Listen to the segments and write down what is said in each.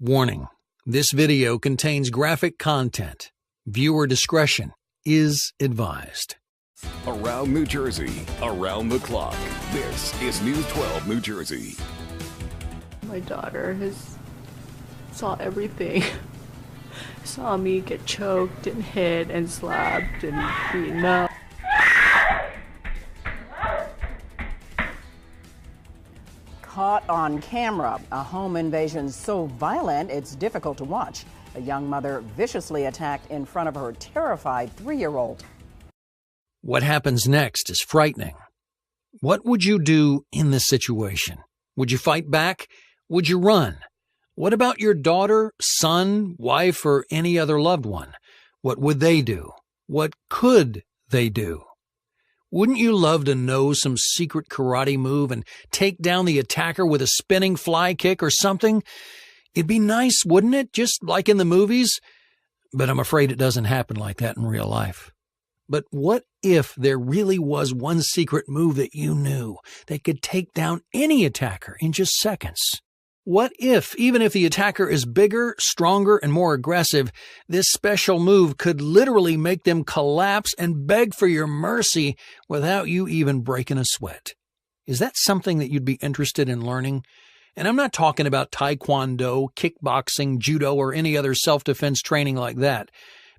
Warning: this video contains graphic content. Viewer discretion is advised. Around New Jersey, around the clock. This is News 12 New Jersey. My daughter saw everything. Saw me get choked and hit and slapped and beaten up. Caught on camera, a home invasion so violent it's difficult to watch. A young mother viciously attacked in front of her terrified 3-year-old. What happens next is frightening. What would you do in this situation? Would you fight back? Would you run? What about your daughter, son, wife, or any other loved one? What would they do? What could they do? Wouldn't you love to know some secret karate move and take down the attacker with a spinning fly kick or something? It'd be nice, wouldn't it? Just like in the movies? But I'm afraid it doesn't happen like that in real life. But what if there really was one secret move that you knew that could take down any attacker in just seconds? What if, even if the attacker is bigger, stronger, and more aggressive, this special move could literally make them collapse and beg for your mercy without you even breaking a sweat? Is that something that you'd be interested in learning? And I'm not talking about taekwondo, kickboxing, judo, or any other self-defense training like that.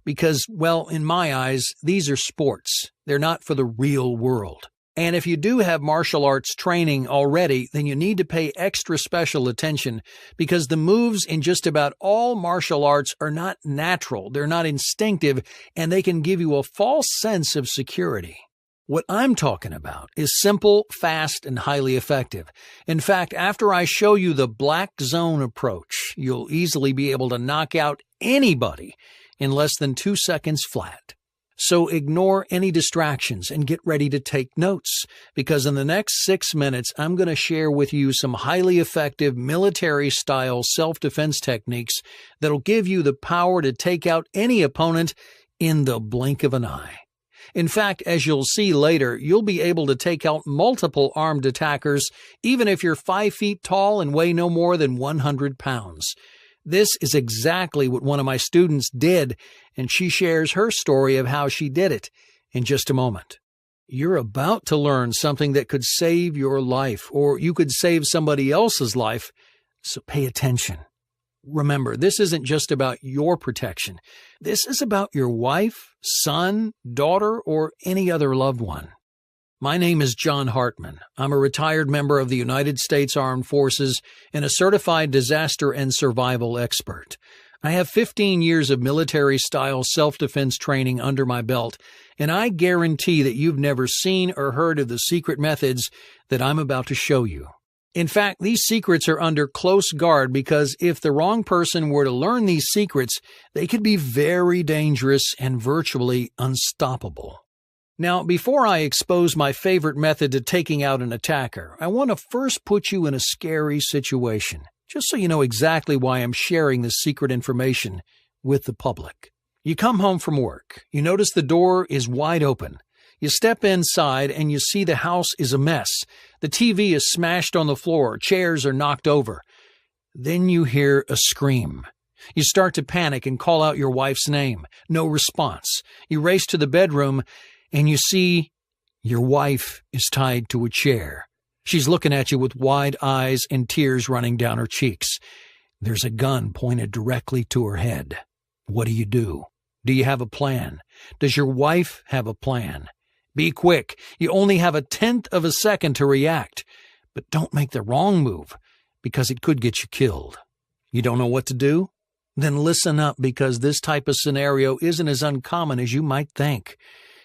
Because, well, in my eyes, these are sports. They're not for the real world. And if you do have martial arts training already, then you need to pay extra special attention because the moves in just about all martial arts are not natural, they're not instinctive, and they can give you a false sense of security. What I'm talking about is simple, fast, and highly effective. In fact, after I show you the black zone approach, you'll easily be able to knock out anybody in less than 2 seconds flat. So ignore any distractions and get ready to take notes, because in the next 6 minutes, I'm going to share with you some highly effective military-style self-defense techniques that'll give you the power to take out any opponent in the blink of an eye. In fact, as you'll see later, you'll be able to take out multiple armed attackers, even if you're 5 feet tall and weigh no more than 100 pounds. This is exactly what one of my students did, and she shares her story of how she did it in just a moment. You're about to learn something that could save your life, or you could save somebody else's life, so pay attention. Remember, this isn't just about your protection. This is about your wife, son, daughter, or any other loved one. My name is John Hartman. I'm a retired member of the United States Armed Forces and a certified disaster and survival expert. I have 15 years of military-style self-defense training under my belt, and I guarantee that you've never seen or heard of the secret methods that I'm about to show you. In fact, these secrets are under close guard because if the wrong person were to learn these secrets, they could be very dangerous and virtually unstoppable. Now, before I expose my favorite method to taking out an attacker, I want to first put you in a scary situation, just so you know exactly why I'm sharing this secret information with the public. You come home from work. You notice the door is wide open. You step inside and you see the house is a mess. The TV is smashed on the floor. Chairs are knocked over. Then you hear a scream. You start to panic and call out your wife's name. No response. You race to the bedroom and you see your wife is tied to a chair. She's looking at you with wide eyes and tears running down her cheeks. There's a gun pointed directly to her head. What do? Do you have a plan? Does your wife have a plan? Be quick. You only have 1/10 of a second to react. But don't make the wrong move, because it could get you killed. You don't know what to do? Then listen up, because this type of scenario isn't as uncommon as you might think.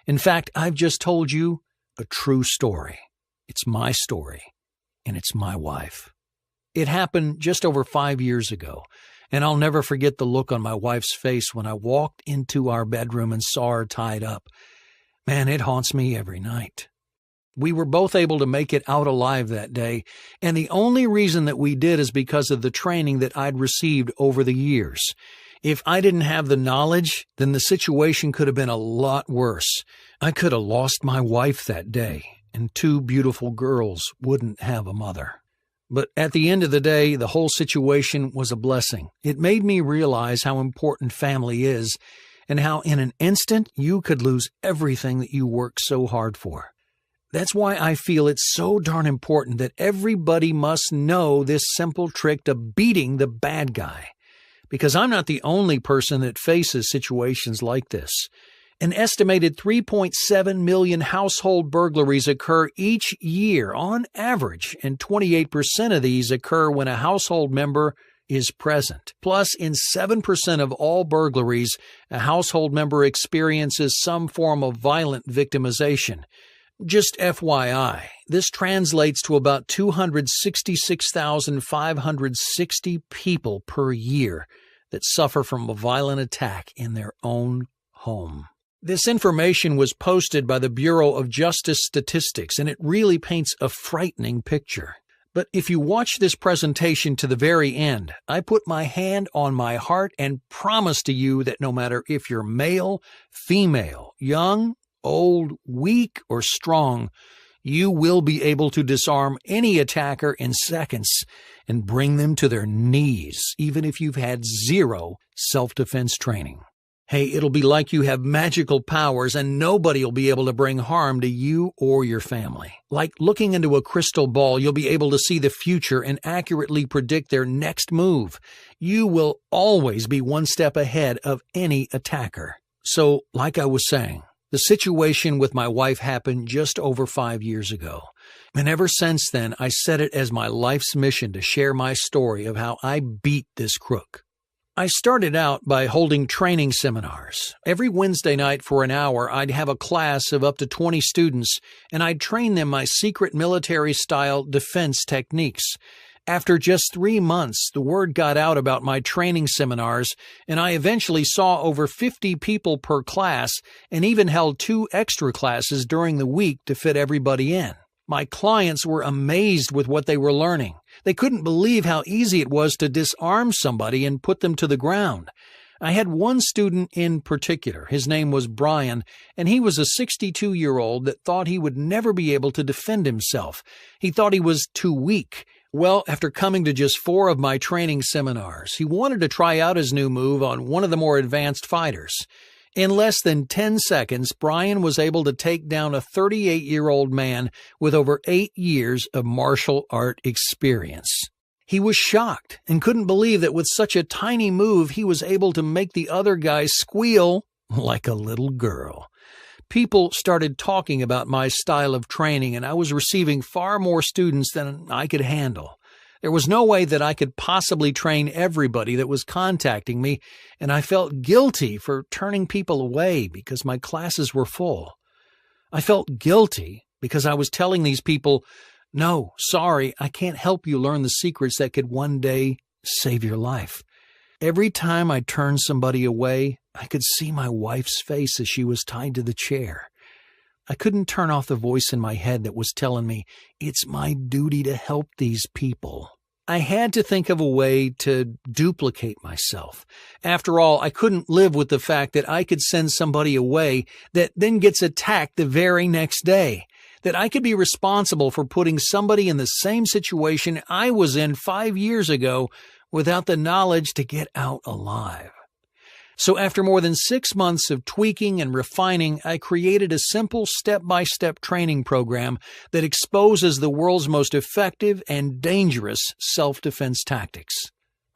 In fact, I've just told you a true story. It's my story, and it's my wife. It happened just over 5 years ago, and I'll never forget the look on my wife's face when I walked into our bedroom and saw her tied up. Man, it haunts me every night. We were both able to make it out alive that day, and the only reason that we did is because of the training that I'd received over the years. If I didn't have the knowledge, then the situation could have been a lot worse. I could have lost my wife that day, and 2 beautiful girls wouldn't have a mother. But at the end of the day, the whole situation was a blessing. It made me realize how important family is and how in an instant you could lose everything that you worked so hard for. That's why I feel it's so darn important that everybody must know this simple trick to beating the bad guy. Because I'm not the only person that faces situations like this. An estimated 3.7 million household burglaries occur each year on average, and 28% of these occur when a household member is present. Plus, in 7% of all burglaries, a household member experiences some form of violent victimization. Just FYI, this translates to about 266,560 people per year that suffer from a violent attack in their own home. This information was posted by the Bureau of Justice Statistics, and it really paints a frightening picture. But if you watch this presentation to the very end, I put my hand on my heart and promise to you that no matter if you're male, female, young, old, weak, or strong, you will be able to disarm any attacker in seconds and bring them to their knees, even if you've had zero self-defense training. Hey, it'll be like you have magical powers and nobody will be able to bring harm to you or your family. Like looking into a crystal ball, you'll be able to see the future and accurately predict their next move. You will always be one step ahead of any attacker. So, like I was saying, the situation with my wife happened just over 5 years ago. And ever since then, I set it as my life's mission to share my story of how I beat this crook. I started out by holding training seminars. Every Wednesday night for an hour, I'd have a class of up to 20 students, and I'd train them my secret military-style defense techniques. After just 3 months, the word got out about my training seminars, and I eventually saw over 50 people per class and even held 2 extra classes during the week to fit everybody in. My clients were amazed with what they were learning. They couldn't believe how easy it was to disarm somebody and put them to the ground. I had one student in particular. His name was Brian, and he was a 62-year-old that thought he would never be able to defend himself. He thought he was too weak. Well, after coming to just 4 of my training seminars, he wanted to try out his new move on one of the more advanced fighters. In less than 10 seconds, Brian was able to take down a 38-year-old man with over 8 years of martial art experience. He was shocked and couldn't believe that with such a tiny move, he was able to make the other guy squeal like a little girl. People started talking about my style of training, and I was receiving far more students than I could handle. There was no way that I could possibly train everybody that was contacting me, and I felt guilty for turning people away because my classes were full. I felt guilty because I was telling these people, no, sorry, I can't help you learn the secrets that could one day save your life. Every time I turned somebody away, I could see my wife's face as she was tied to the chair. I couldn't turn off the voice in my head that was telling me it's my duty to help these people. I had to think of a way to duplicate myself. After all, I couldn't live with the fact that I could send somebody away that then gets attacked the very next day. That I could be responsible for putting somebody in the same situation I was in 5 years ago without the knowledge to get out alive. So after more than 6 months of tweaking and refining, I created a simple step-by-step training program that exposes the world's most effective and dangerous self-defense tactics.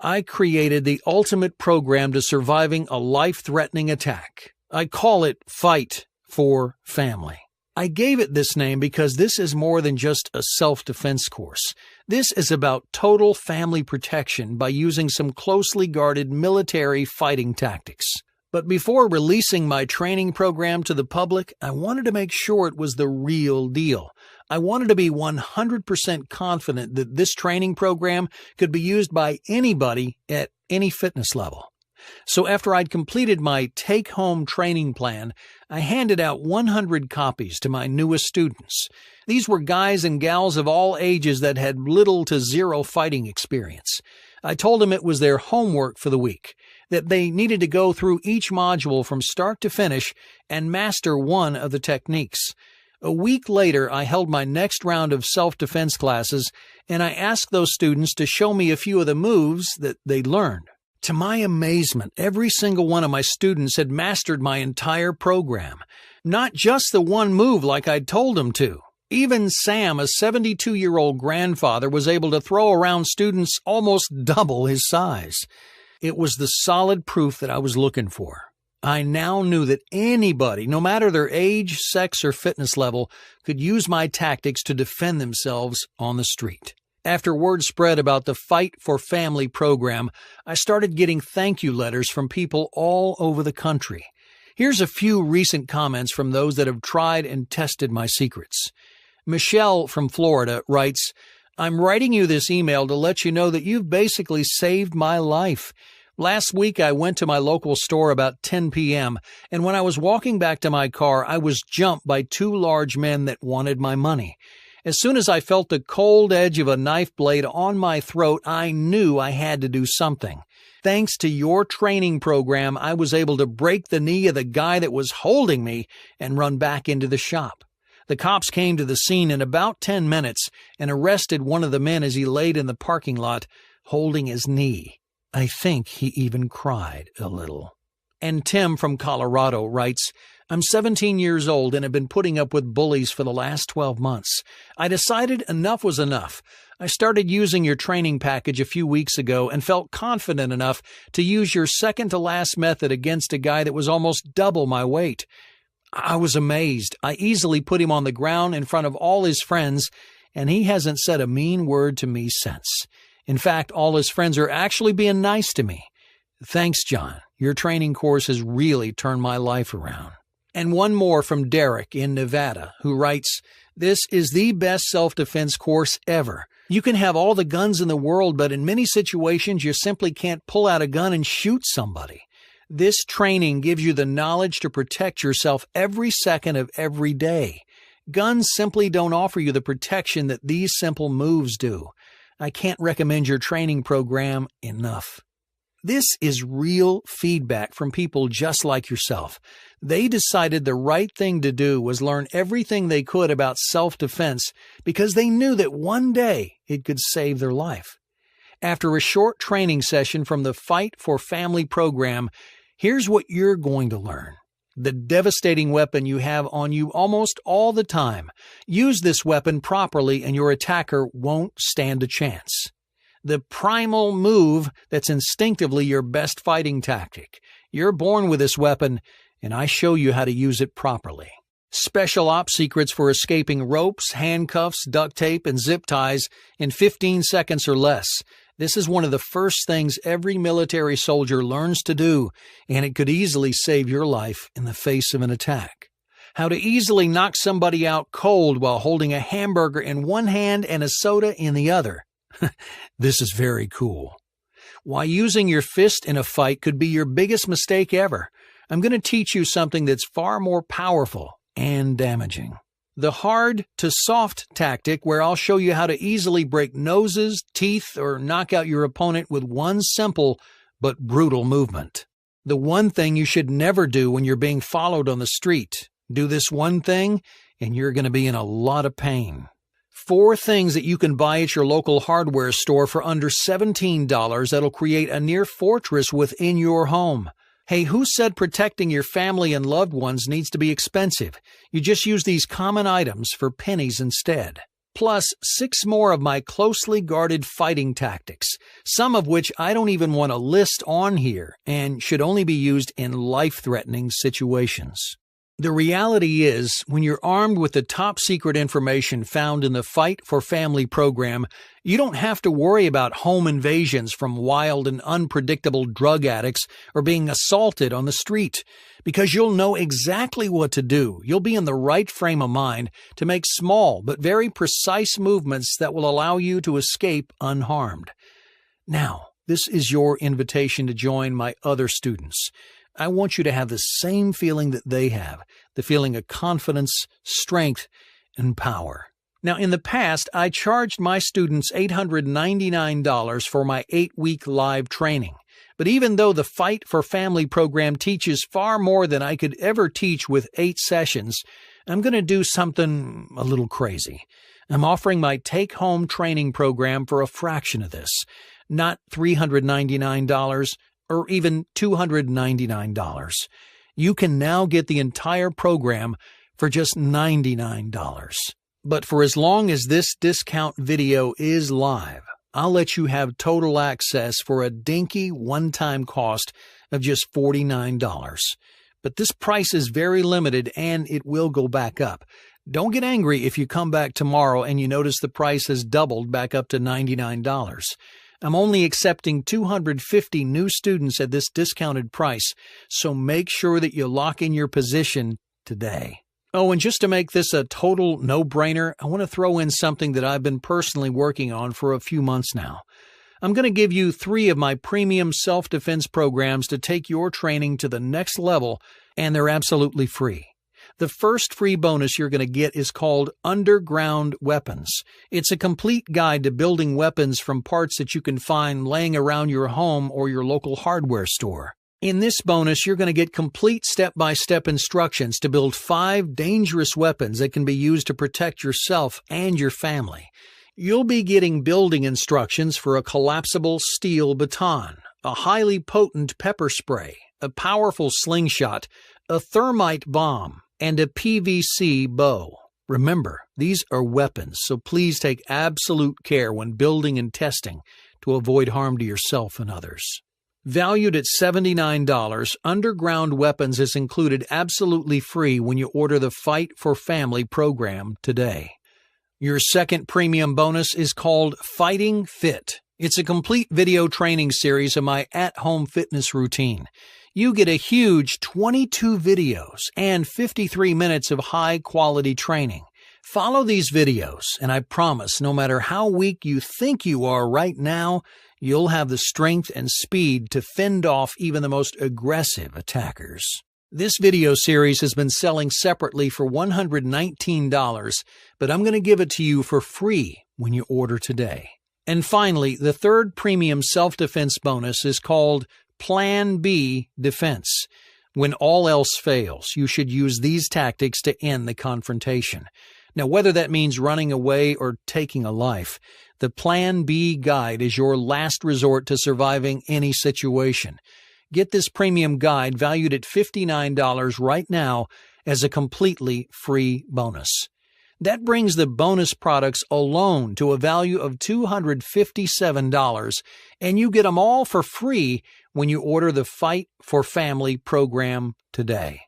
I created the ultimate program to surviving a life-threatening attack. I call it Fight4Family. I gave it this name because this is more than just a self-defense course. This is about total family protection by using some closely guarded military fighting tactics. But before releasing my training program to the public, I wanted to make sure it was the real deal. I wanted to be 100% confident that this training program could be used by anybody at any fitness level. So after I'd completed my take-home training plan, I handed out 100 copies to my newest students. These were guys and gals of all ages that had little to zero fighting experience. I told them it was their homework for the week, that they needed to go through each module from start to finish and master one of the techniques. A week later, I held my next round of self-defense classes, and I asked those students to show me a few of the moves that they'd learned. To my amazement, every single one of my students had mastered my entire program. Not just the one move like I'd told them to. Even Sam, a 72-year-old grandfather, was able to throw around students almost double his size. It was the solid proof that I was looking for. I now knew that anybody, no matter their age, sex, or fitness level, could use my tactics to defend themselves on the street. After word spread about the Fight4Family program, I started getting thank you letters from people all over the country. Here's a few recent comments from those that have tried and tested my secrets. Michelle from Florida writes, "I'm writing you this email to let you know that you've basically saved my life. Last week, I went to my local store about 10 p.m., and when I was walking back to my car, I was jumped by two large men that wanted my money. As soon as I felt the cold edge of a knife blade on my throat, I knew I had to do something. Thanks to your training program, I was able to break the knee of the guy that was holding me and run back into the shop. The cops came to the scene in about 10 minutes and arrested one of the men as he laid in the parking lot, holding his knee. I think he even cried a little." And Tim from Colorado writes, "I'm 17 years old and have been putting up with bullies for the last 12 months. I decided enough was enough. I started using your training package a few weeks ago and felt confident enough to use your second-to-last method against a guy that was almost double my weight. I was amazed. I easily put him on the ground in front of all his friends, and he hasn't said a mean word to me since. In fact, all his friends are actually being nice to me. Thanks, John. Your training course has really turned my life around." And one more from Derek in Nevada, who writes, "This is the best self-defense course ever. You can have all the guns in the world, but in many situations you simply can't pull out a gun and shoot somebody. This training gives you the knowledge to protect yourself every second of every day. Guns simply don't offer you the protection that these simple moves do. I can't recommend your training program enough." This is real feedback from people just like yourself. They decided the right thing to do was learn everything they could about self-defense because they knew that one day it could save their life. After a short training session from the Fight4Family program, here's what you're going to learn. The devastating weapon you have on you almost all the time. Use this weapon properly and your attacker won't stand a chance. The Primal move that's instinctively your best fighting tactic. You're born with this weapon, and I show you how to use it properly. Special ops secrets for escaping ropes, handcuffs, duct tape, and zip ties in 15 seconds or less. This is one of the first things every military soldier learns to do, and it could easily save your life in the face of an attack. How to easily knock somebody out cold while holding a hamburger in one hand and a soda in the other. This is very cool. Why using your fist in a fight could be your biggest mistake ever. I'm going to teach you something that's far more powerful and damaging. The hard to soft tactic, where I'll show you how to easily break noses, teeth, or knock out your opponent with one simple but brutal movement. The one thing you should never do when you're being followed on the street. Do this one thing, and you're going to be in a lot of pain. 4 things that you can buy at your local hardware store for under $17 that'll create a near fortress within your home. Hey, who said protecting your family and loved ones needs to be expensive? You just use these common items for pennies instead. Plus 6 more of my closely guarded fighting tactics, some of which I don't even want to list on here and should only be used in life-threatening situations. The reality is, when you're armed with the top secret information found in the Fight4Family program, you don't have to worry about home invasions from wild and unpredictable drug addicts or being assaulted on the street, because you'll know exactly what to do. You'll be in the right frame of mind to make small but very precise movements that will allow you to escape unharmed. Now, this is your invitation to join my other students. I want you to have the same feeling that they have, the feeling of confidence, strength, and power. Now, in the past, I charged my students $899 for my 8-week live training. But even though the Fight for Family program teaches far more than I could ever teach with 8 sessions, I'm going to do something a little crazy. I'm offering my take-home training program for a fraction of this, not $399 or even $299. You can now get the entire program for just $99. But for as long as this discount video is live, I'll let you have total access for a dinky one-time cost of just $49. But this price is very limited and it will go back up. Don't get angry if you come back tomorrow and you notice the price has doubled back up to $99. I'm only accepting 250 new students at this discounted price, so make sure that you lock in your position today. Oh, and just to make this a total no-brainer, I want to throw in something that I've been personally working on for a few months now. I'm going to give you 3 of my premium self-defense programs to take your training to the next level, and they're absolutely free. The first free bonus you're going to get is called Underground Weapons. It's a complete guide to building weapons from parts that you can find laying around your home or your local hardware store. In this bonus, you're going to get complete step-by-step instructions to build 5 dangerous weapons that can be used to protect yourself and your family. You'll be getting building instructions for a collapsible steel baton, a highly potent pepper spray, a powerful slingshot, a thermite bomb, and a PVC bow. Remember, these are weapons, so please take absolute care when building and testing to avoid harm to yourself and others. Valued at $79, Underground Weapons is included absolutely free when you order the Fight for Family program today. Your second premium bonus is called Fighting Fit. It's a complete video training series of my at-home fitness routine. You get a huge 22 videos and 53 minutes of high-quality training. Follow these videos, and I promise no matter how weak you think you are right now, you'll have the strength and speed to fend off even the most aggressive attackers. This video series has been selling separately for $119, but I'm going to give it to you for free when you order today. And finally, the third premium self-defense bonus is called Plan B Defense. When all else fails, you should use these tactics to end the confrontation. Now, whether that means running away or taking a life, the Plan B guide is your last resort to surviving any situation. Get this premium guide valued at $59 right now as a completely free bonus. That brings the bonus products alone to a value of $257, and you get them all for free when you order the Fight for Family program today.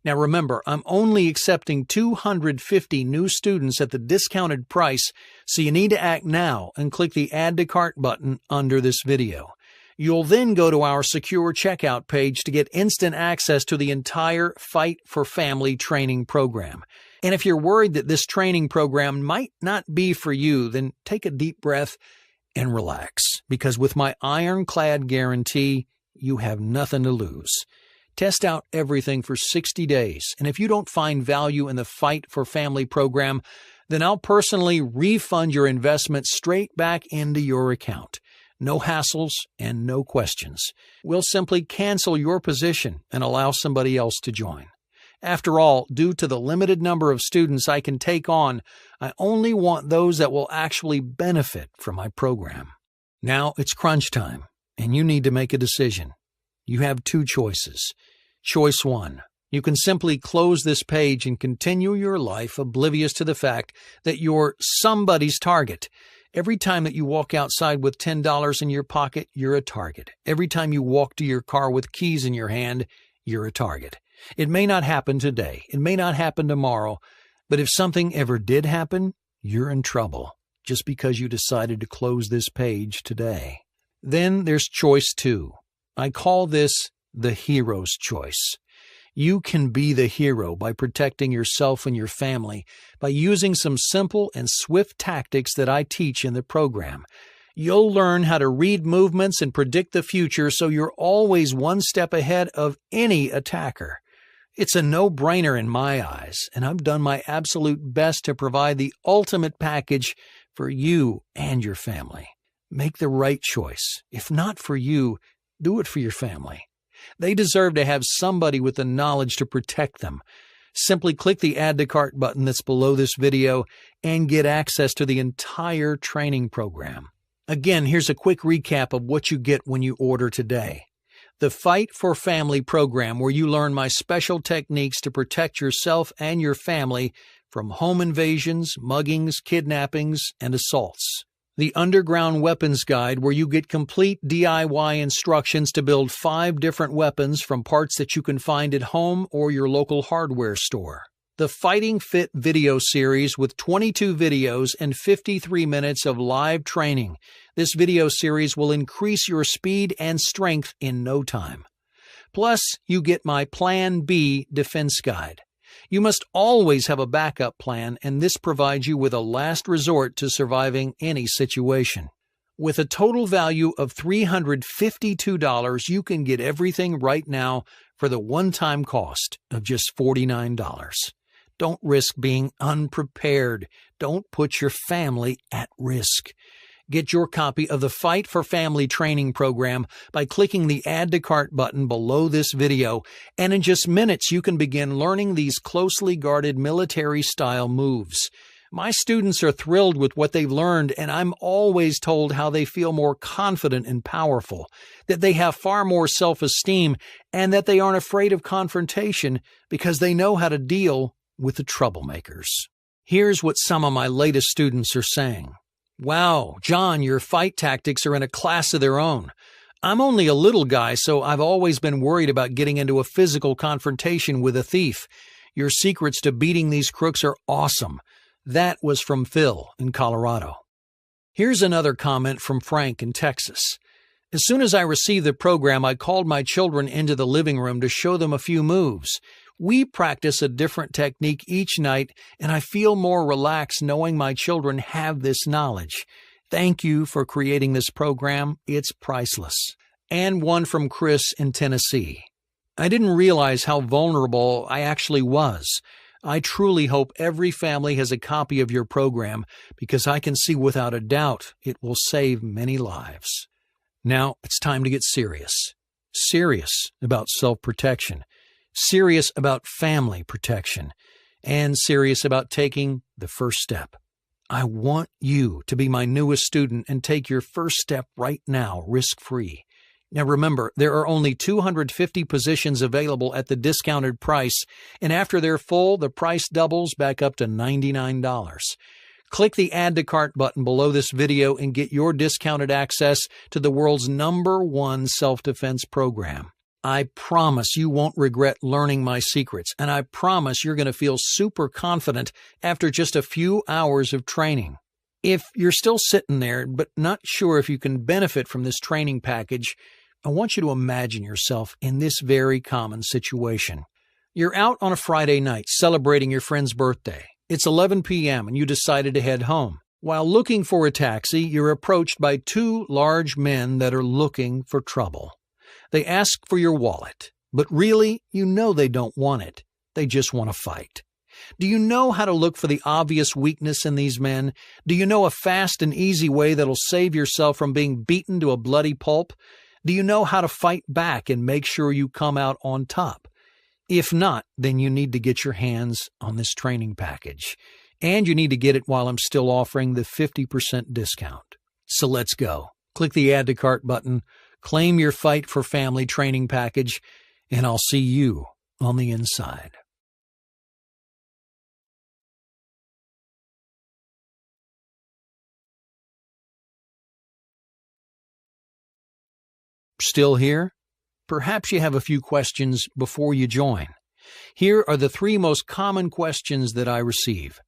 Now remember, I'm only accepting 250 new students at the discounted price, so you need to act now and click the Add to Cart button under this video. You'll then go to our secure checkout page to get instant access to the entire Fight for Family training program. And if you're worried that this training program might not be for you, then take a deep breath and relax, because with my ironclad guarantee, you have nothing to lose. Test out everything for 60 days, and if you don't find value in the Fight for Family program, then I'll personally refund your investment straight back into your account. No hassles and no questions. We'll simply cancel your position and allow somebody else to join. After all, due to the limited number of students I can take on, I only want those that will actually benefit from my program. Now it's crunch time, and you need to make a decision. You have 2 choices. Choice 1. You can simply close this page and continue your life oblivious to the fact that you're somebody's target. Every time that you walk outside with $10 in your pocket, you're a target. Every time you walk to your car with keys in your hand, you're a target. It may not happen today. It may not happen tomorrow. But if something ever did happen, you're in trouble just because you decided to close this page today. Then there's choice 2. I call this the hero's choice. You can be the hero by protecting yourself and your family by using some simple and swift tactics that I teach in the program. You'll learn how to read movements and predict the future so you're always one step ahead of any attacker. It's a no-brainer in my eyes, and I've done my absolute best to provide the ultimate package for you and your family. Make the right choice. If not for you, Do it for your family. They deserve to have somebody with the knowledge to protect them. Simply click the Add to Cart button that's below this video and get access to the entire training program. Again, here's a quick recap of what you get when you order today. The Fight4Family program, where you learn my special techniques to protect yourself and your family from home invasions, muggings, kidnappings, and assaults. The Underground Weapons Guide, where you get complete DIY instructions to build 5 different weapons from parts that you can find at home or your local hardware store. The Fighting Fit video series with 22 videos and 53 minutes of live training. This video series will increase your speed and strength in no time. Plus, you get my Plan B defense guide. You must always have a backup plan, and this provides you with a last resort to surviving any situation. With a total value of $352, you can get everything right now for the one-time cost of just $49. Don't risk being unprepared. Don't put your family at risk. Get your copy of the Fight4Family training program by clicking the Add to Cart button below this video, and in just minutes you can begin learning these closely guarded military-style moves. My students are thrilled with what they've learned, and I'm always told how they feel more confident and powerful, that they have far more self-esteem, and that they aren't afraid of confrontation because they know how to deal with the troublemakers. Here's what some of my latest students are saying. Wow, John, your fight tactics are in a class of their own. I'm only a little guy, so I've always been worried about getting into a physical confrontation with a thief. Your secrets to beating these crooks are awesome. That was from Phil in Colorado. Here's another comment from Frank in Texas. As soon as I received the program, I called my children into the living room to show them a few moves. We practice a different technique each night, and I feel more relaxed knowing my children have this knowledge. Thank you for creating this program. It's priceless. And one from Chris in Tennessee. I didn't realize how vulnerable I actually was. I truly hope every family has a copy of your program because I can see without a doubt it will save many lives. Now it's time to get serious. Serious about self-protection. Serious about family protection, and serious about taking the first step. I want you to be my newest student and take your first step right now, risk-free. Now remember, there are only 250 positions available at the discounted price, and after they're full, the price doubles back up to $99. Click the Add to Cart button below this video and get your discounted access to the world's #1 self-defense program. I promise you won't regret learning my secrets, and I promise you're going to feel super confident after just a few hours of training. If you're still sitting there but not sure if you can benefit from this training package, I want you to imagine yourself in this very common situation. You're out on a Friday night celebrating your friend's birthday. It's 11 p.m. and you decided to head home. While looking for a taxi, you're approached by 2 large men that are looking for trouble. They ask for your wallet, but really, you know they don't want it. They just want to fight. Do you know how to look for the obvious weakness in these men? Do you know a fast and easy way that'll save yourself from being beaten to a bloody pulp? Do you know how to fight back and make sure you come out on top? If not, then you need to get your hands on this training package. And you need to get it while I'm still offering the 50% discount. So let's go. Click the Add to Cart button. Claim your Fight4Family training package, and I'll see you on the inside. Still here? Perhaps you have a few questions before you join. Here are the 3 most common questions that I receive.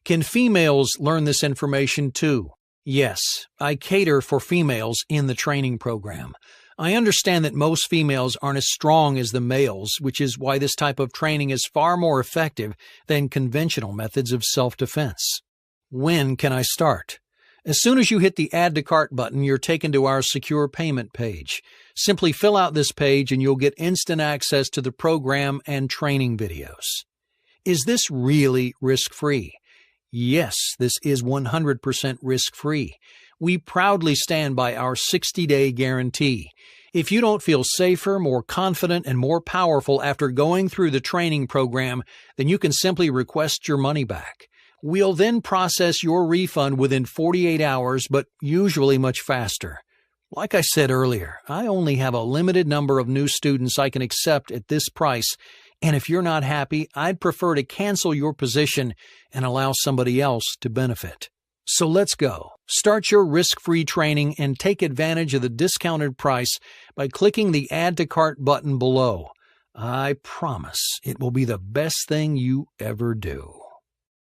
Can females learn this information too? Yes, I cater for females in the training program. I understand that most females aren't as strong as the males, which is why this type of training is far more effective than conventional methods of self-defense. When can I start? As soon as you hit the Add to Cart button, you're taken to our secure payment page. Simply fill out this page and you'll get instant access to the program and training videos. Is this really risk-free? Yes, this is 100% risk-free. We proudly stand by our 60-day guarantee. If you don't feel safer, more confident, and more powerful after going through the training program, then you can simply request your money back. We'll then process your refund within 48 hours, but usually much faster. Like I said earlier, I only have a limited number of new students I can accept at this price, and if you're not happy, I'd prefer to cancel your position and allow somebody else to benefit. So let's go. Start your risk-free training and take advantage of the discounted price by clicking the Add to Cart button below. I promise it will be the best thing you ever do.